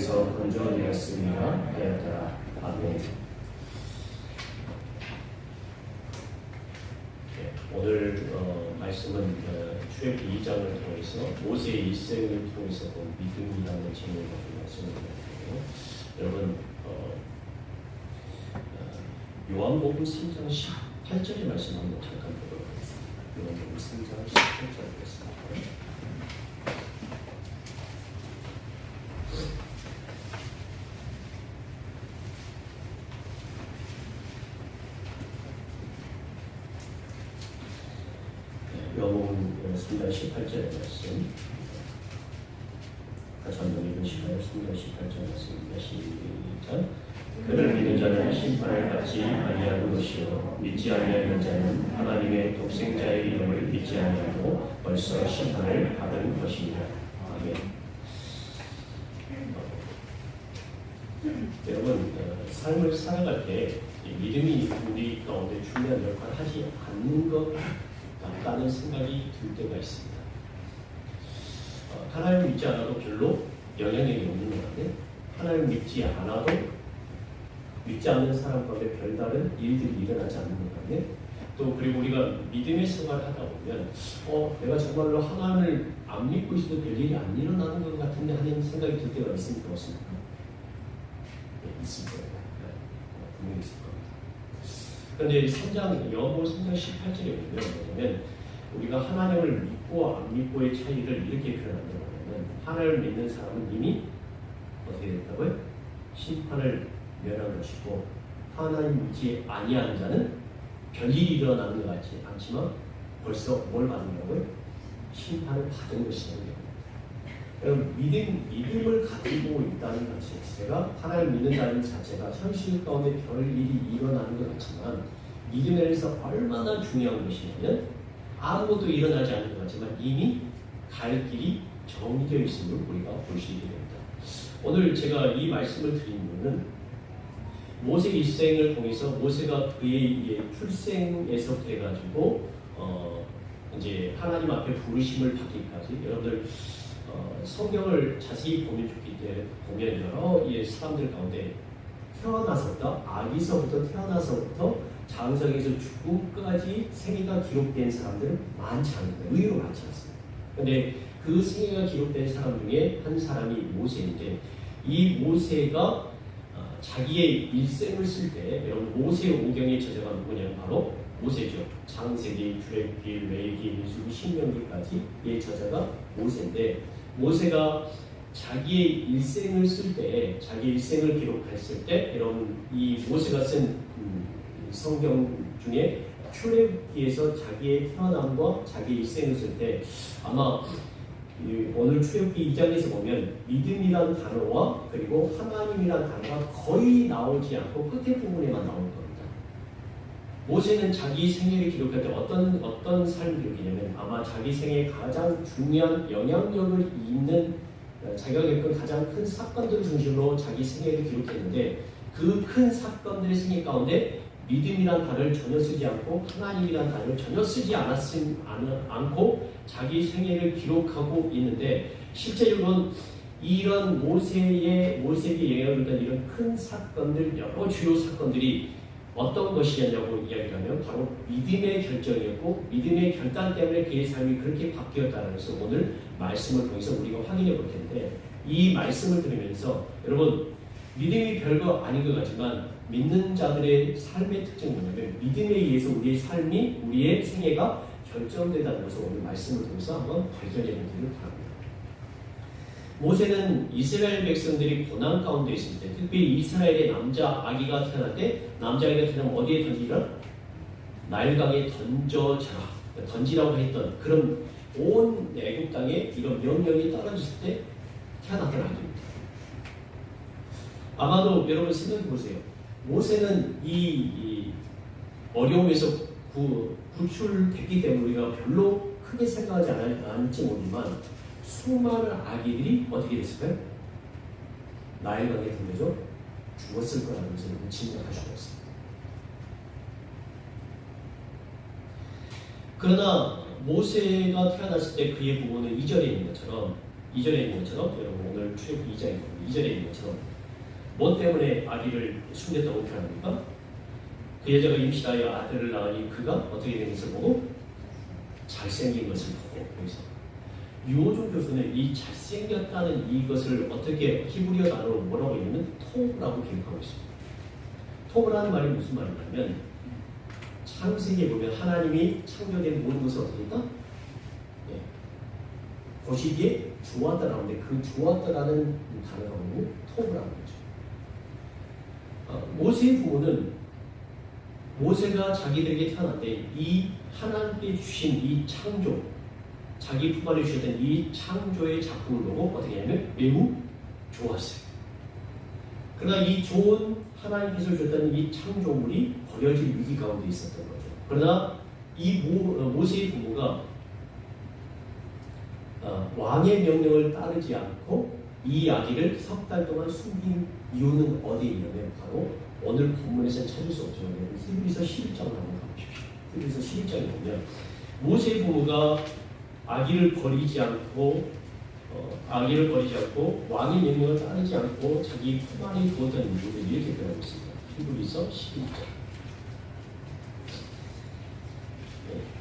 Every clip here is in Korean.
손에서 건져내었습니다 하였더라. 아멘. 오늘 말씀은 출애굽기 2장을 통해서 모세의 일생을 통해서 본 믿음이라는 제목으로 말씀을 드렸고요. 여러분 요한복음 3장 18절의 말씀 한번 잠깐 보도록 하겠습니다. 요한복음 3장 18절 보겠습니다. 요한복음 3장 18절의 말씀 같이 한번 읽으실까요? 3장 18절 말씀입니다. 시작. 그를 믿는 자는 심판을 받지 아니하는 것이요 믿지 아니하는 자는 하나님의 독생자의 이름을 믿지 아니하고 벌써 심판을 받은 것입니다. 아멘. 여러분 삶을 살아갈 때 믿음이 우리 가운데 중요한 역할을 하지 않는 것 같다는 생각이 들 때가 있습니다. 하나님을 믿지 않아도 별로 영향력이 없는 것 같은데 하나님을 믿지 않아도 믿지 않는 사람 가운데 별다른 일들이 일어나지 않는 것 같네. 또 그리고 우리가 믿음의 생활을 하다 보면 내가 정말로 하나님을 안 믿고 있어도 별일이 안 일어나는 것 같은데 하는 생각이 들 때가 있습니까? 없습니까? 네, 있을 거예요. 네, 분명히 있을 겁니다. 그런데 요한복음 3장 18절에 보면 뭐냐면 우리가 하나님을 믿고 안 믿고의 차이를 이렇게 표현한다고 하면 하나님을 믿는 사람은 이미 어떻게 됐다고요? 심판을 면한 것이고 하나님 믿지 아니하는 자는 별일이 일어나는 것 같지 않지만 벌써 뭘 받는다고요? 심판을 받은 것이라는 겁니다. 여러분 믿음을 가지고 있다는 것 자체가 하나님 믿는다는 자체가 현실 가운데 별일이 일어나는 것 같지만 믿음에 대해서 얼마나 중요한 것이냐면 아무것도 일어나지 않는 것 같지만 이미 갈 길이 정해져 있음을 우리가 볼 수 있게 됩니다. 오늘 제가 이 말씀을 드린 이유는 모세 일생을 통해서 모세가 그의 출생에서부터 해가지고 이제 하나님 앞에 부르심을 받기까지 여러분들 성경을 자세히 보면 좋기 때문에 보면 여러 사람들 가운데 태어나서부터 아기서부터 태어나서부터 장성에서 죽음까지 생애가 기록된 사람들은 많지 않습니다. 의외로 많지 않습니다. 그런데 그 생애가 기록된 사람 중에 한 사람이 모세인데 이 모세가 자기의 일생을 쓸 때 여러분 모세 오경의 저자가 누구냐면 바로 모세죠. 창세기, 출애굽기, 레위기, 민수기, 신명기까지의 저자가 모세인데 모세가 자기의 일생을 쓸 때 자기의 일생을 기록했을 때 여러분 이 모세가 쓴 성경 중에 출애굽기에서 자기의 태어남과 자기의 일생을 쓸 때 아마 오늘 출애굽기 2장에서 보면 믿음이라는 단어와 그리고 하나님이라는 단어가 거의 나오지 않고 끝에 부분에만 나오는 겁니다. 모세는 자기 생애를 기록할 때 어떤 삶을 기록했냐면 아마 자기 생애에 가장 중요한 영향력을 있는 자기가 겪은 가장 큰 사건들을 중심으로 자기 생애를 기록했는데 그 큰 사건들의 생애 가운데 믿음이란 단어를 전혀 쓰지 않고 하나님이란 단어를 전혀 쓰지 않고 자기 생애를 기록하고 있는데 실제로는 이런 모세에게 영향을 준 이런 큰 사건들 여러 주요 사건들이 어떤 것이었냐고 이야기하면 바로 믿음의 결정이었고 믿음의 결단 때문에 그의 삶이 그렇게 바뀌었다는 것을 오늘 말씀을 통해서 우리가 확인해 볼 텐데 이 말씀을 들으면서 여러분 믿음이 별거 아닌 것 같지만 믿는 자들의 삶의 특징은 뭐냐면 믿음에 의해서 우리의 삶이 우리의 생애가 결정된다는 것을 오늘 말씀을 통해서 한번 발견해 보기를 바랍니다. 모세는 이스라엘 백성들이 고난 가운데 있을 때 특히 이스라엘의 남자 아기가 태어날 때 남자아기가 태어나면 어디에 던지라? 나일강에 던지라고 했던 그런 온 애굽 땅에 이런 명령이 떨어졌을 때 태어났던 아기입니다. 아마도 여러분 생각해 보세요. 모세는 이 어려움에서 구출됐기 때문에 우리가 별로 크게 생각하지 않을지 모르지만 수많은 아기들이 어떻게 됐을까요? 나일강에 던져져 죽었을 거라는 것을 짐작할 수가 있습니다. 그러나 모세가 태어났을 때 그의 부모는 2절에 있는 것처럼 2절에 있는 것처럼 여러분 오늘 출애굽 2절에 있는 것처럼 뭐 때문에 아기를 숨겼다고 표현합니까? 그 여자가 임신하여 아들을 낳으니 그가 어떻게 된 것을 보고 잘생긴 것을 보고 여기서 유호준 교수는 이 잘생겼다는 이것을 어떻게 히브리어 단어로 뭐라고 읽는 토브라고 기록하고 있습니다. 토브라는 말이 무슨 말이냐면 창세기에 보면 하나님이 창조된 모든 것을 어떻게 했다? 네. 보시기에 좋았다라는데 그 좋았다라는 단어가 뭐냐면 토브라는 거죠. 모세의 부모는 모세가 자기들에게 태어날 때 이 하나님께 주신 이 창조, 자기 품 안에 주셨던 이 창조의 작품을 보고 어떻게 하냐면 매우 좋았어요. 그러나 이 좋은 하나님께서 주셨던 이 창조물이 버려질 위기 가운데 있었던 거죠. 그러나 이 모세의 부모가 왕의 명령을 따르지 않고 이 아기를 석 달 동안 숨긴 이유는 어디에 있냐면 바로 오늘 본문에서 찾을 수 없지만 히브리서 11장을 한번 가보십시오. 히브리서 11장에 보면 모세의 부모가 아기를 버리지 않고 왕의 명령을 따르지 않고 자기 품 안에 두었던 이유를 이렇게 표현하고 있습니다. 히브리서 11장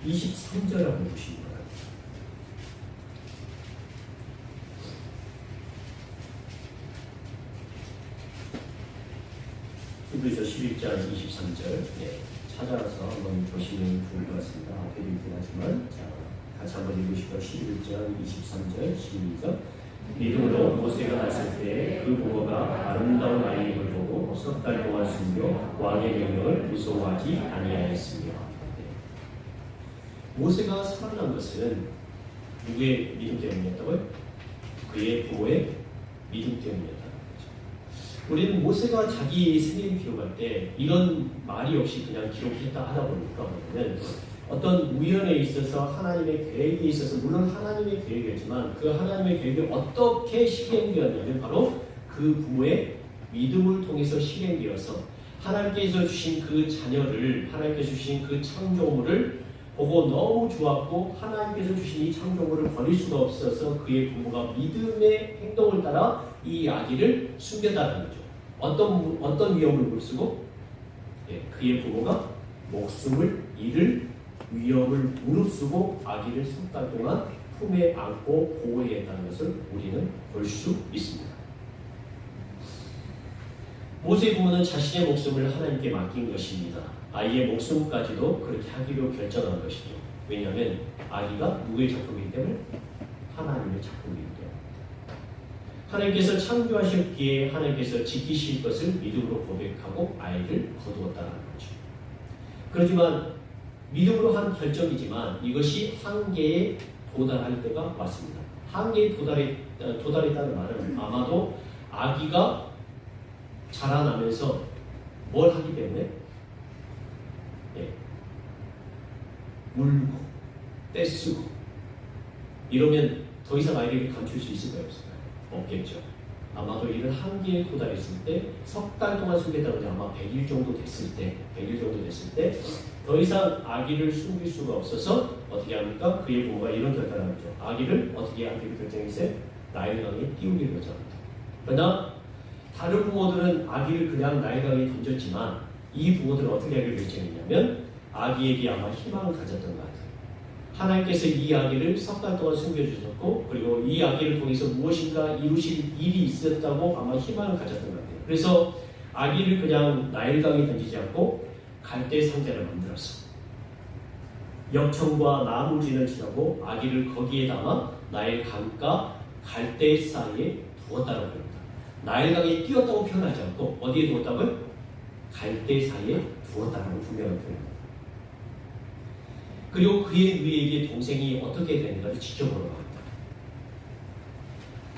23절 한번 보시기 바랍니다. 히브리서 11장 23절 찾아서 한번 보시면 좋을 것 같습니다. 앞에 읽긴 하지만 같이 한번 읽으시고 11장 23절 시작. 믿음으로 모세가 났을 때 그 부모가 아름다운 아이를 보고 석 달 동안 숨겨 왕의 명령을 무서워하지 아니하였으며. 모세가 살아난 것은 누구의 믿음 때문이었다고요? 그의 부모의 믿음 때문이었다. 우리는 모세가 자기 생애를 기록할 때 이런 말이 없이 그냥 기록했다 하다 보니까 어떤 우연에 있어서 하나님의 계획이 있어서 물론 하나님의 계획이었지만 그 하나님의 계획이 어떻게 실행되었냐면 바로 그 부모의 믿음을 통해서 실행되어서 하나님께서 주신 그 자녀를 하나님께서 주신 그 창조물을 보고 너무 좋았고 하나님께서 주신 이 창조물을 버릴 수가 없어서 그의 부모가 믿음의 행동을 따라 이 아기를 숨겼다는 거죠. 어떤 위험을 무릅쓰고 그의 부모가 목숨을 잃을 위험을 무릅쓰고 아기를 석 달 동안 품에 안고 보호했다는 것을 우리는 볼 수 있습니다. 모세의 부모는 자신의 목숨을 하나님께 맡긴 것입니다. 아이의 목숨까지도 그렇게 하기로 결정한 것이죠. 왜냐하면 아기가 누구의 작품이기 때문에 하나님의 작품이기 때문에 하나님께서 창조하셨기에 하나님께서 지키실 것을 믿음으로 고백하고 아이를 거두었다는 거죠. 그렇지만 믿음으로 한 결정이지만 이것이 한계에 도달할 때가 왔습니다. 한계에 도달했다는 말은 아마도 아기가 자라나면서 뭘 하기 때문에 물고 떼쓰고 이러면 더 이상 아이를 감출 수 있을까요? 없을까요? 없겠죠. 아마도 이런 한계에 도달했을 때 석 달 동안 숨겼다고 하면 아마 100일 정도 됐을 때 더 이상 아기를 숨길 수가 없어서 어떻게 합니까? 그의 부모가 이런 결단을 하죠. 아기를 어떻게 하기로 결정했어요? 나일강에 띄우기로 결정합니다. 그러나 다른 부모들은 아기를 그냥 나일강에 던졌지만 이 부모들은 어떻게 하기로 결정했냐면 아기에게 아마 희망을 가졌던 것 같아요. 하나님께서 이 아기를 석 달 동안 숨겨주셨고 그리고 이 아기를 통해서 무엇인가 이루실 일이 있었다고 아마 희망을 가졌던 것 같아요. 그래서 아기를 그냥 나일강에 던지지 않고 갈대 상자를 만들었어. 엽청과 나무진을 칠하고 아기를 거기에 담아 나일강과 갈대 사이에 두었다고 합니다. 나일강에 띄었다고 표현하지 않고 어디에 두었다고요? 갈대 사이에 두었다라고 분명히 표현합니다. 그리고 그의 누이에게 동생이 어떻게 되는가를 지켜보러 갑니다.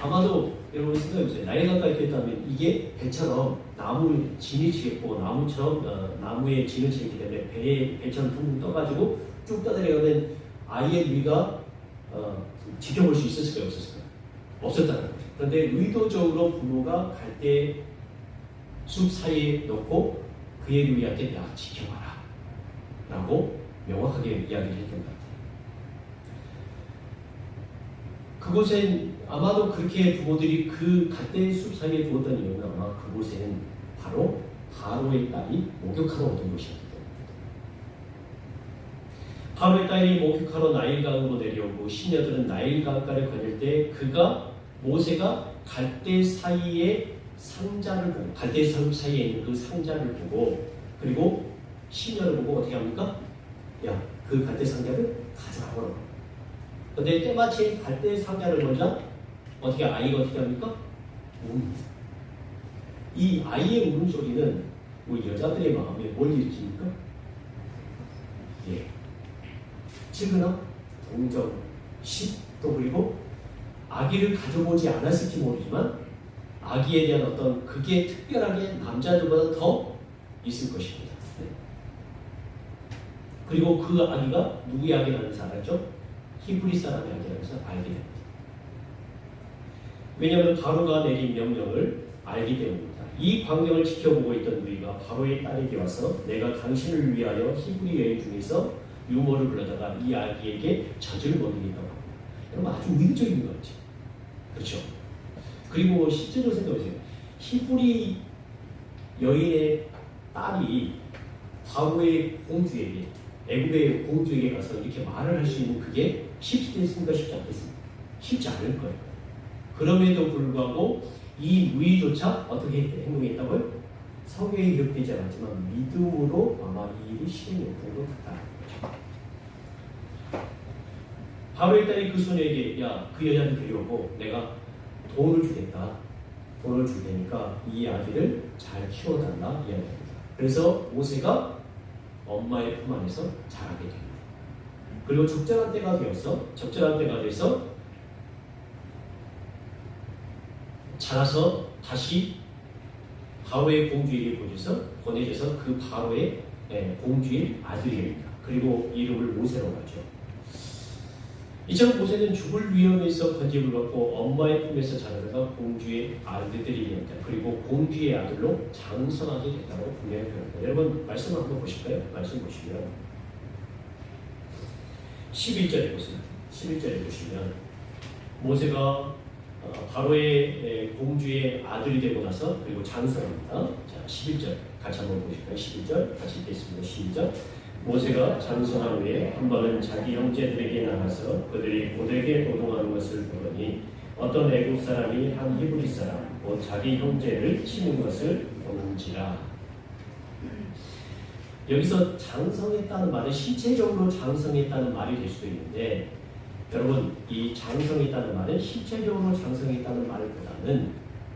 아마도 여러분 생각해보세요. 나일강까지 됐다면 이게 배처럼 나무 진이 치겠고 나무처럼 나무에 진을 치기 때문에 배처럼 둥둥 떠가지고 쭉 떠내려가면 아이의 누이가 지켜볼 수 있었을까요? 없었을까요? 없었다는 거죠. 그런데 의도적으로 부모가 갈대 숲 사이에 놓고 그의 누이한테 야 지켜봐라 라고 명확하게 이야기를 했던 것 같아요. 그곳엔 아마도 그렇게 부모들이 그 갈대 숲 사이에 두었던 이유는 아마 그곳에는 바로 바로의 딸이 목욕하러 오던 곳이었기 때문입니다. 바로의 딸이 목욕하러 나일강으로 내려오고 시녀들은 나일강가를 거닐 때 모세가 갈대 사이에 상자를 보고 갈대 숲 사이에 있는 그 상자를 보고 그리고 시녀를 보고 어떻게 합니까? 야, 그 갈대 상자를 가져가거라. 근데 때마침 갈대 상자를 보자 아이가 어떻게 합니까? 이 아이의 울음소리는 우리 여자들의 마음에 뭘 일으킵니까? 예. 측은함, 동정, 또 그리고 아기를 가져보지 않았을지 모르지만 아기에 대한 어떤 그게 특별하게 남자들보다 더 있을 것입니다. 네. 그리고 그 아기가 누구의 아기라는 사람 알죠? 히브리 사람의 아기라면서 알게 됩니다. 왜냐하면 바로가 내린 명령을 알기 때문입니다. 이 광경을 지켜보고 있던 누이가 바로의 딸에게 와서 내가 당신을 위하여 히브리 여인 중에서 유모를 불러다가 이 아기에게 젖을 먹이겠다고 합니다. 여러분 아주 의도적인 거죠. 그렇죠? 그리고 실제로 생각해보세요. 히브리 여인의 딸이 바로의 공주에게 애굽의 공주에게 가서 이렇게 말을 할 수 있는 그게 쉽겠습니까? 쉽지 않겠습니까? 쉽지 않을 거예요. 그럼에도 불구하고 이 누이조차 어떻게 행동했다고요? 성경에 기록되지 않았지만 믿음으로 아마 이 일이 실행했던 것 같다는 거죠. 바로의 딸이 그 소녀에게 야, 그 여자를 데려오고 내가 돈을 주겠다. 돈을 줄 테니까 이 아기를 잘 키워달라 이야기합니다. 그래서 모세가 엄마의 품 안에서 자라게 됩니다. 그리고 적절한 때가 돼서 자라서 다시 바로의 공주에게 보내져서 그 바로의 공주의 아들이 됩니다. 그리고 이름을 모세라고 하죠. 이처럼 모세는 죽을 위험에서 건짐을 받고 엄마의 품에서 자라다가 공주의 아들들이 됩니다. 그리고 공주의 아들로 장성하게 됐다고 분명히 표현합니다. 여러분 말씀을 한번 보실까요? 말씀 보시면 11절에 보세요. 11절에 보시면 모세가 바로의 공주의 아들이 되고 나서 그리고 장성합니다. 자, 11절 같이 한번 보실까요? 11절 같이 읽겠습니다. 시작. 모세가 장성한 후에 한 번은 자기 형제들에게 나가서 그들이 고되게 노동하는 것을 보더니 어떤 애국 사람이 한 히브리 사람 곧 자기 형제를 치는 것을 보는지라. 여기서 장성했다는 말은 신체적으로 장성했다는 말이 될 수도 있는데 여러분 이 장성했다는 말은 신체적으로 장성했다는 말보다는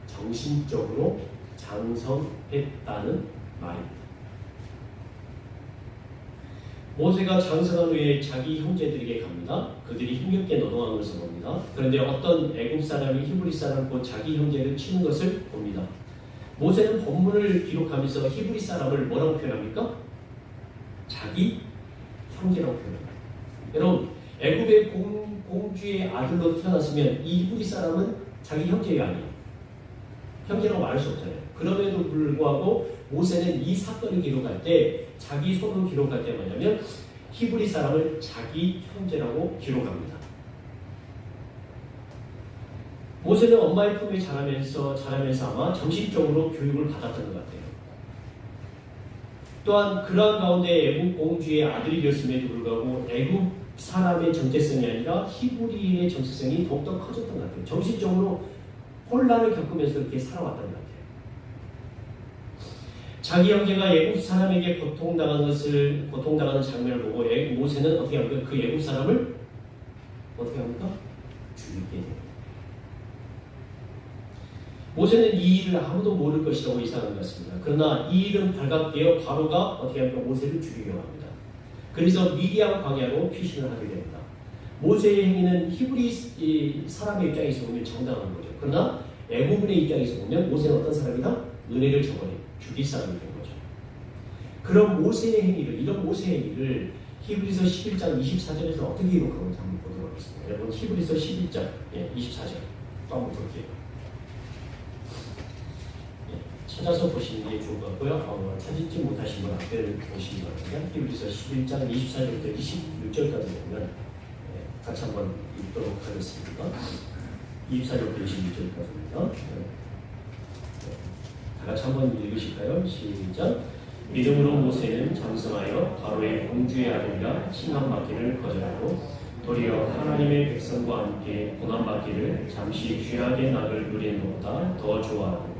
정신적으로 장성했다는 말입니다. 모세가 장성한 후에 자기 형제들에게 갑니다. 그들이 힘겹게 노동하는 것을 봅니다. 그런데 어떤 애국 사람이 히브리 사람 곧 자기 형제를 치는 것을 봅니다. 모세는 본문을 기록하면서 히브리 사람을 뭐라고 표현합니까? 자기 형제라고 표현합니다. 여러분 애굽의 공주의 아들로 태어났으면 이 히브리 사람은 자기 형제가 아니에요. 형제라고 말할 수 없잖아요. 그럼에도 불구하고 모세는 이 사건을 기록할 때 자기 손으로 기록할 때 뭐냐면 히브리 사람을 자기 형제라고 기록합니다. 모세는 엄마의 품에 자라면서 아마 정신적으로 교육을 받았던 것 같아요. 또한 그러한 가운데 애굽 공주의 아들이 되었음에도 불구하고 애굽 사람의 정체성이 아니라 히브리인의 정체성이 더욱더 커졌던 것 같아요. 정신적으로 혼란을 겪으면서 이렇게 살아왔던 것 같아요. 자기 형제가 애굽 사람에게 고통당하는 장면을 보고 모세는 어떻게 합니까? 그 애굽 사람을 어떻게 합니까? 죽이게 됩니다. 모세는 이 일을 아무도 모를 것이라고 예상한 것 같습니다. 그러나 이 일은 발각되어 바로가 어떻게 합니까? 모세를 죽이려고 합니다. 그래서 미디안 광야로 피신을 하게 됩니다. 모세의 행위는 히브리 사람의 입장에서 보면 정당한 거죠. 그러나 애굽인의 입장에서 보면 모세는 어떤 사람이다? 은혜를 저버린 죽일 사람이 된 거죠. 그런 모세의 행위를, 이런 모세의 행위를 히브리서 11장 24절에서 어떻게 기록하는지 한번 보도록 하겠습니다. 여러분 히브리서 11장 24절 또 한번 볼게요. 찾아서 보시는 게 좋을 것 같고요. 찾지 못하신 분 앞에를 보시기 바랍니다. 히브리서 11장 24절부터 26절까지 보면 같이 한번 읽도록 하겠습니다. 24절 26절까지입니다. 다 같이 한번 읽으실까요? 시작. 믿음으로 모세는 장성하여 바로의 공주의 아들이라 칭함받기를 거절하고 도리어 하나님의 백성과 함께 고난받기를 잠시 귀하게 낙을 누리는 것보다 더 좋아하고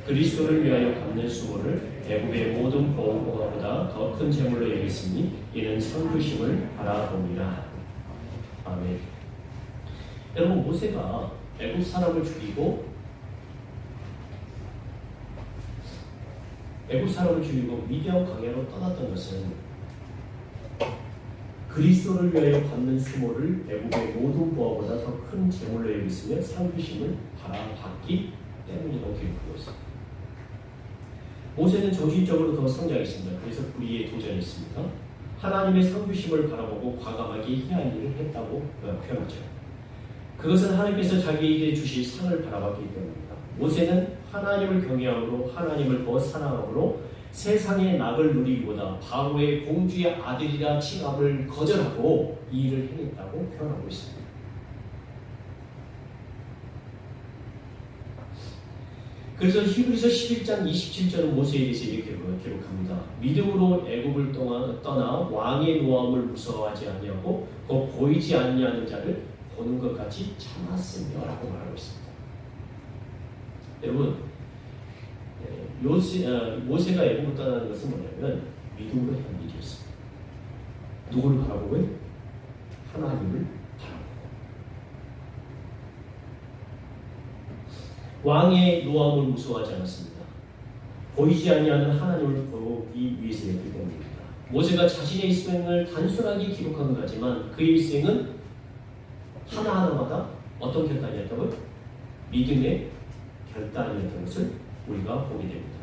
그리스도를 위하여 갚는 수고를 애굽의 모든 보호보다 더 큰 재물로 여겼으니 이는 선주심을 바라봅니다. 아멘. 여러분, 모세가 애굽 사람을 죽이고 미디안 광야로 떠났던 것은 그리스도를 위하여 받는 수모를 애굽의 모든 보화보다 더 큰 재물로 여겼으며 상주심을 바라봤기 때문이라고 기록하고 있습니다. 모세는 정신적으로 더 성장했습니다. 그래서 불의에 도전했습니다. 하나님의 상주심을 바라보고 과감하게 해야 할 일을 했다고 표현하죠. 그것은 하나님께서 자기에게 주실 상을 바라봤기 때문입니다. 모세는 하나님을 경외함으로 하나님을 더 사랑함으로 세상의 낙을 누리기보다 바로의 공주의 아들이라 칭함을 거절하고 이 일을 행했다고 표현하고 있습니다. 그래서 히브리서 11장 27절은 모세에 대해서 이렇게 기록합니다. 믿음으로 애굽을 떠나 왕의 노함을 무서워하지 아니하고 그 보이지 아니하는 자를 보는 것 같이 참았으며 라고 말하고 있습니다. 여러분, 모세가 애굽을 떠나는 것은 뭐냐면 믿음으로 한 일이었습니다. 누구를 바라보고요? 하나님을 바라보고. 왕의 노함을 무서워하지 않았습니다. 보이지 아니하는 하나님을 보기 위해서였기 때문입니다. 모세가 자신의 일생을 단순하게 기록한 것 같지만 그의 일생은 하나하나마다 어떤 결단이었다고요? 믿음의 결단이었던 것을 우리가 보게 됩니다.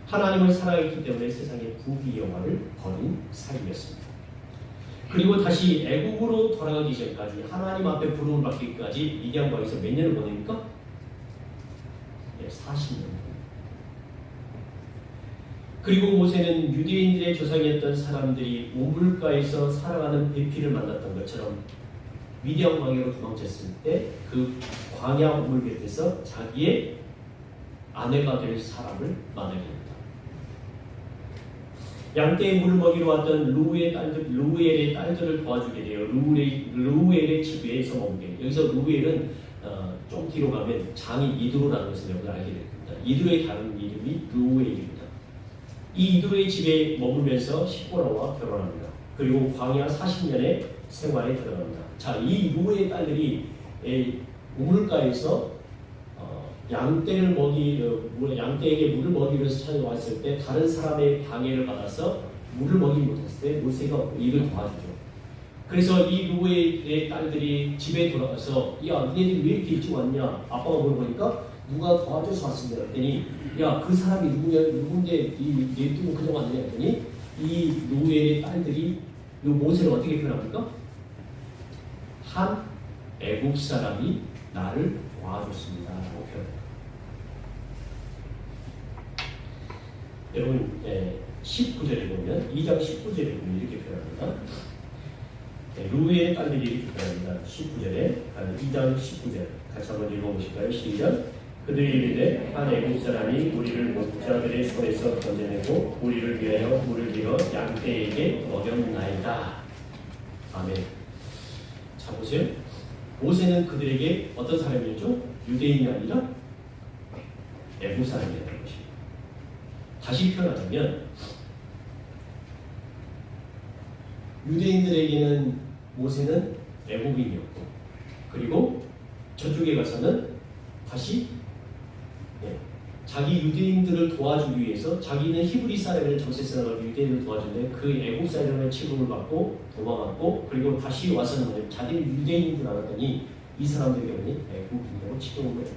하나님을 사랑했기 때문에 세상의 부귀영화를 버린 삶이었습니다. 그리고 다시 애국으로 돌아가기 전까지 하나님 앞에 부름을 받기까지 미디안 광야에서 몇 년을 보냅니까? 40년. 그리고 모세는 유대인들의 조상이었던 사람들이 우물가에서 살아가는 배필을 만났던 것처럼 미디안 광야로 도망쳤을 때 그 광야 우물 곁에서 자기의 아내가 될 사람을 만나게 됩니다. 양떼의 물을 먹이러 왔던 루엘의 딸들을 도와주게 돼요. 루엘의 집에서 먹게. 여기서 루엘은 좀 뒤로 가면 장인 이드로라는 것을 여러분 알게 됩니다. 이드로의 다른 이름이 루엘입니다. 이 이드로의 집에 머물면서 십보라와 결혼합니다. 그리고 광야 40년의 생활에 들어갑니다. 자, 이 루엘의 딸들이 우물가에서 양떼에게 물을 먹이기 위해서 찾아왔을 때 다른 사람의 방해를 받아서 물을 먹이지 못했을 때 모세가 이를 도와주죠. 그래서 이 루엘의 딸들이 집에 돌아가서 야, 니네들이 왜 이렇게 일찍 왔냐? 아빠가 물어보니까 누가 도와줘서 왔습니다. 그랬더니 야, 그 사람이 누군데 내 두고 그동안 왔냐? 했더니 이 루엘의 딸들이 이 모세를 어떻게 표현합니까? 한 애국 사람이 나를 도와줬습니다. 라고 표현합니다. 여러분 19절에 보면 2장 19절에 보면 이렇게 표현합니다. 루엘의 딸들이 이렇게 표현합니다. 19절에 2장 19절 같이 한번 읽어보실까요? 시작. 그들이 이르되 한 애국 사람이 우리를 목자들의 손에서 건져내고 우리를 위하여 물을 길어 양떼에게 먹였나이다. 아멘. 자, 보세요. 모세는 그들에게 어떤 사람이었죠? 유대인이 아니라 애국 사람이었던 것입니다. 다시 표현하자면 유대인들에게는 모세는 애국인이었고 그리고 저쪽에 가서는 다시 자기 유대인들을 도와주기 위해서 자기는 히브리 사람을 정체성을 유대인을 도와주는데 그 애국 사람의 취급을 받고 도망갔고 그리고 다시 와서는 자기는 유대인인 줄 알았더니 이 사람들에게는 애국인이라고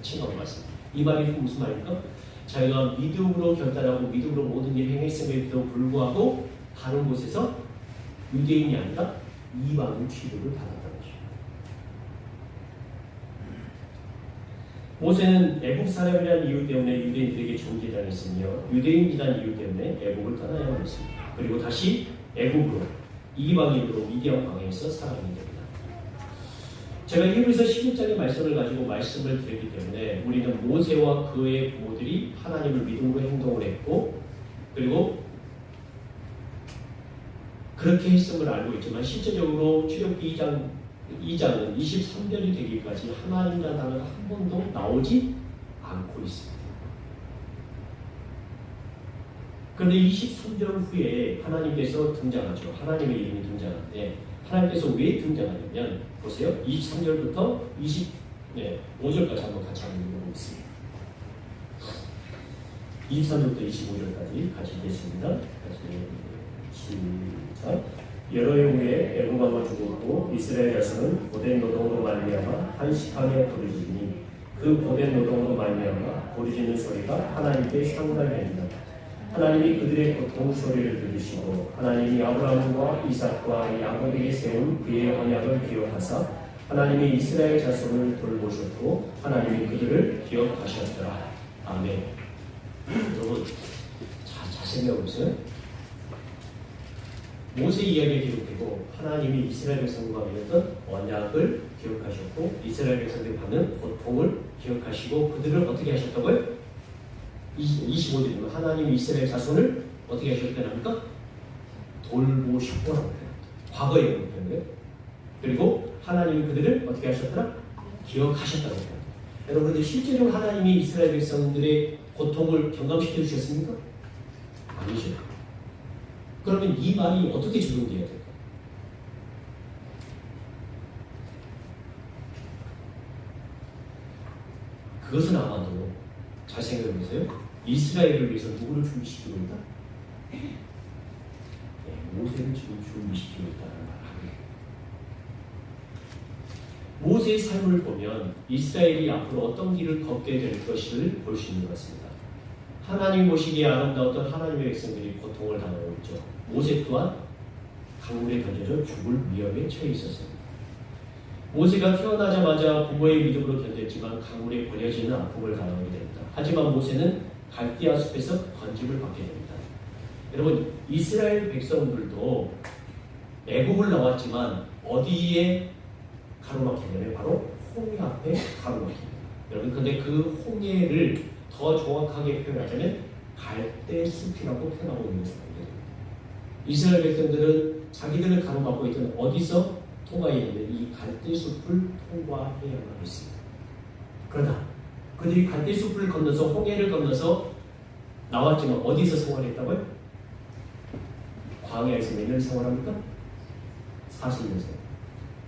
칭함을 받습니다. 이 말이 무슨 말입니까? 자기가 믿음으로 결단하고 믿음으로 모든 일을 행했음에도 불구하고 다른 곳에서 유대인이 아니라 이방인 취급을 받았다는 것입니다. 모세는 애국 사람이라는 이유 때문에 유대인들에게 정죄당했으며 유대인이라는 이유 때문에 애국을 떠나야만 했습니다. 그리고 다시 애국으로 이방인으로 미디안 광야에서 살아가게 됩니다. 제가 히브리서 11장의 말씀을 가지고 말씀을 드렸기 때문에 우리는 모세와 그의 부모들이 하나님을 믿음으로 행동을 했고 그리고 그렇게 했음을 알고 있지만 실제적으로 출애굽기 2장은 23절이 되기까지 하나님이라는 단어가 한 번도 나오지 않고 있습니다. 그런데 23절 후에 하나님께서 등장하죠. 하나님의 이름이 등장하는데 하나님께서 왜 등장하냐면 보세요. 23절부터 25절까지 한번 같이 한번 읽어보겠습니다. 23절부터 25절까지 같이 읽겠습니다. 시작. 여러 해 후에 애굽 왕은 죽었고 이스라엘 자손은 고된 노동으로 말미암아 한식하게 부르짖으니 그 고된 노동으로 말미암아 부르짖는 소리가 하나님께 상달됩니다. 하나님이 그들의 고통 소리를 들으시고 하나님이 아브라함과 이삭과 야곱에게 세운 그의 언약을 기억하사 하나님이 이스라엘 자손을 돌보셨고 하나님이 그들을 기억하셨더라. 아멘. 여러분 잘 생각해 보세요. 모세 이야기에 기록되고 하나님이 이스라엘 백성과 맺었던 언약을 기억하셨고 이스라엘 백성들이 받는 고통을 기억하시고 그들을 어떻게 하셨다고요? 25절이면 하나님이 이스라엘 자손을 어떻게 하셨다니까? 돌보셨고라고 해요. 과거의 표현이에요. 그리고 하나님이 그들을 어떻게 하셨더라? 기억하셨다고 해요. 여러분, 실제로 하나님이 이스라엘 백성들의 고통을 경감시켜 주셨습니까? 아니죠. 그러면 이 말이 어떻게 적용돼야 될까요? 그것은 아마도 잘 생각해 보세요. 이스라엘을 위해서 누구를 준비시키고 있다? 모세를 지금 준비시키고 있다는 말을 합니다. 모세의 삶을 보면 이스라엘이 앞으로 어떤 길을 걷게 될 것을 볼 수 있는 것 같습니다. 하나님 보시기에 아름다웠던 하나님의 백성들이 고통을 당하고 있죠. 모세 또한 강물에 던져져 죽을 위험에 처해 있었습니다. 모세가 태어나자마자 부모의 믿음으로 견뎠지만 강물에 버려지는 아픔을 당하게 됩니다. 하지만 모세는 갈대아 숲에서 건짐을 받게 됩니다. 여러분, 이스라엘 백성들도 애굽을 나왔지만 어디에 가로막히냐면 바로 홍해 앞에 가로막힙니다. 여러분, 근데 그 홍해를 더 정확하게 표현하자면 갈대숲이라고 표현하고 있는 상황입니다. 이스라엘 백성들은 자기들을 가로막고 있던 어디서 통과해야 되는 이 갈대숲을 통과해야만 했습니다. 그러나 그들이 갈대숲을 건너서 홍해를 건너서 나왔지만 어디서 생활했다고요? 광야에서 몇 년 생활합니까? 40년 생활.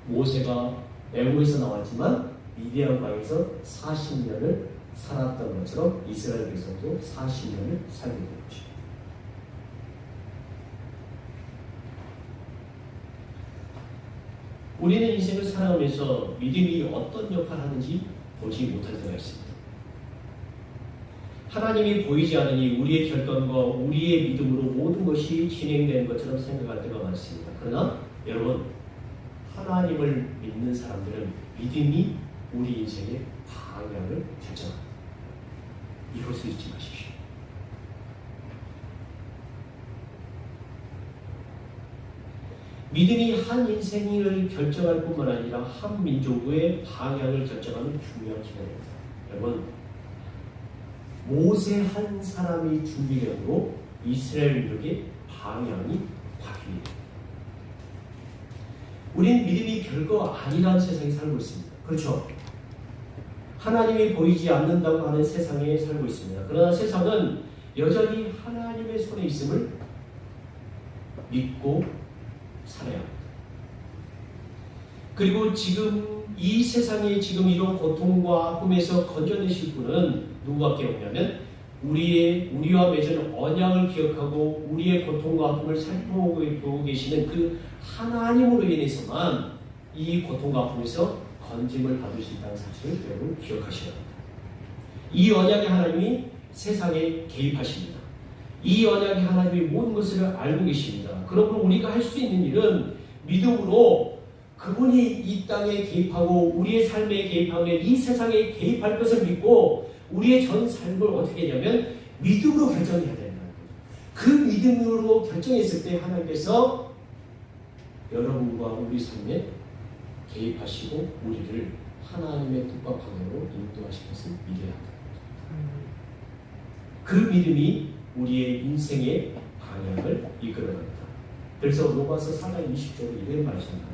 모세가 애굽에서 나왔지만 미디안 광야에서 40년을 살았던 것처럼 이스라엘 백성도 40년을 살게 된 것입니다. 우리는 인생을 살아가면서 믿음이 어떤 역할을 하는지 보지 못할 때가 있습니다. 하나님이 보이지 않으니 우리의 결단과 우리의 믿음으로 모든 것이 진행되는 것처럼 생각할 때가 많습니다. 그러나 여러분, 하나님을 믿는 사람들은 믿음이 우리 인생의 방향을 결정합니다. 이것을 잊지 마십시오. 믿음이 한 인생을 결정할 뿐만 아니라 한 민족의 방향을 결정하는 중요한 기관입니다. 여러분, 모세 한 사람이 준비되므로 이스라엘 민족의 방향이 바뀝니다. 우린 믿음이 별거 아니라는 세상에 살고 있습니다. 그렇죠? 하나님이 보이지 않는다고 하는 세상에 살고 있습니다. 그러나 세상은 여전히 하나님의 손에 있음을 믿고 살아야 합니다. 그리고 지금 이 세상에 지금 이런 고통과 아픔에서 건져내실 분은 누구밖에 없냐면 우리와 맺은 언약을 기억하고 우리의 고통과 아픔을 살펴보고 계시는 그 하나님으로 인해서만 이 고통과 아픔에서 건짐을 받을 수 있다는 사실을 여러분 기억하셔야 합니다. 이 언약의 하나님이 세상에 개입하십니다. 이 언약의 하나님이 모든 것을 알고 계십니다. 그러므로 우리가 할 수 있는 일은 믿음으로 그분이 이 땅에 개입하고 우리의 삶에 개입하며 이 세상에 개입할 것을 믿고 우리의 전 삶을 어떻게 하냐면 믿음으로 결정해야 된다는 거죠. 그 믿음으로 결정했을 때 하나님께서 여러분과 우리 삶에 개입하시고 우리를 하나님의 뜻과 방향으로 인도하실 것을 믿어야 한다. 그 믿음이 우리의 인생의 방향을 이끌어갑니다. 그래서 로마서 4장 20절에 이런 말씀합니다.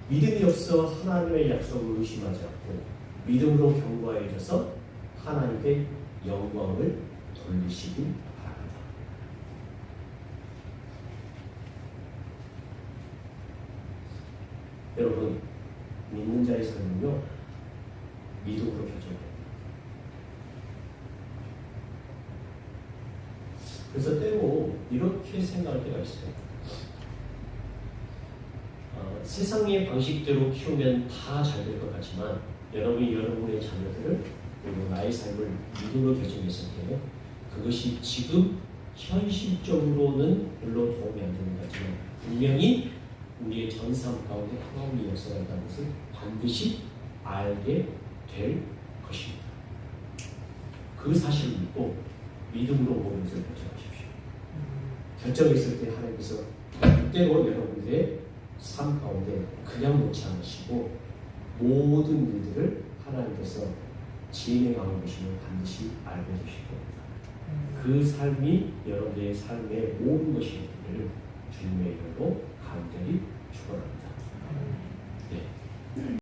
믿음이 없어 하나님의 약속을 의심하지 않고 믿음으로 견고해져서 하나님께 영광을 돌리시길 바랍니다. 여러분, 믿는 자의 삶은요, 믿음으로 결정합니다. 그래서 때로 이렇게 생각할 때가 있어요. 세상의 방식대로 키우면 다 잘 될 것 같지만 여러분이 여러분의 자녀들을 그리고 나의 삶을 믿음으로 결정했을 때 그것이 지금 현실적으로는 별로 도움이 안 되는 것 같지만 분명히 우리의 전삶 가운데 하나님의 역사가 있다는 것을 반드시 알게 될 것입니다. 그 사실을 믿고 믿음으로 모든 것을 결정하십시오. 결정했을 때 하나님께서 그때로 여러분들의 삶 가운데 그냥 놓지 않으시고 모든 일들을 하나님께서 진행하는 것임을 반드시 알게 되실 겁니다. 그 삶이 여러분의 삶의 모든 것이 되기를 주님의 이름으로 간절히 축원합니다. 네.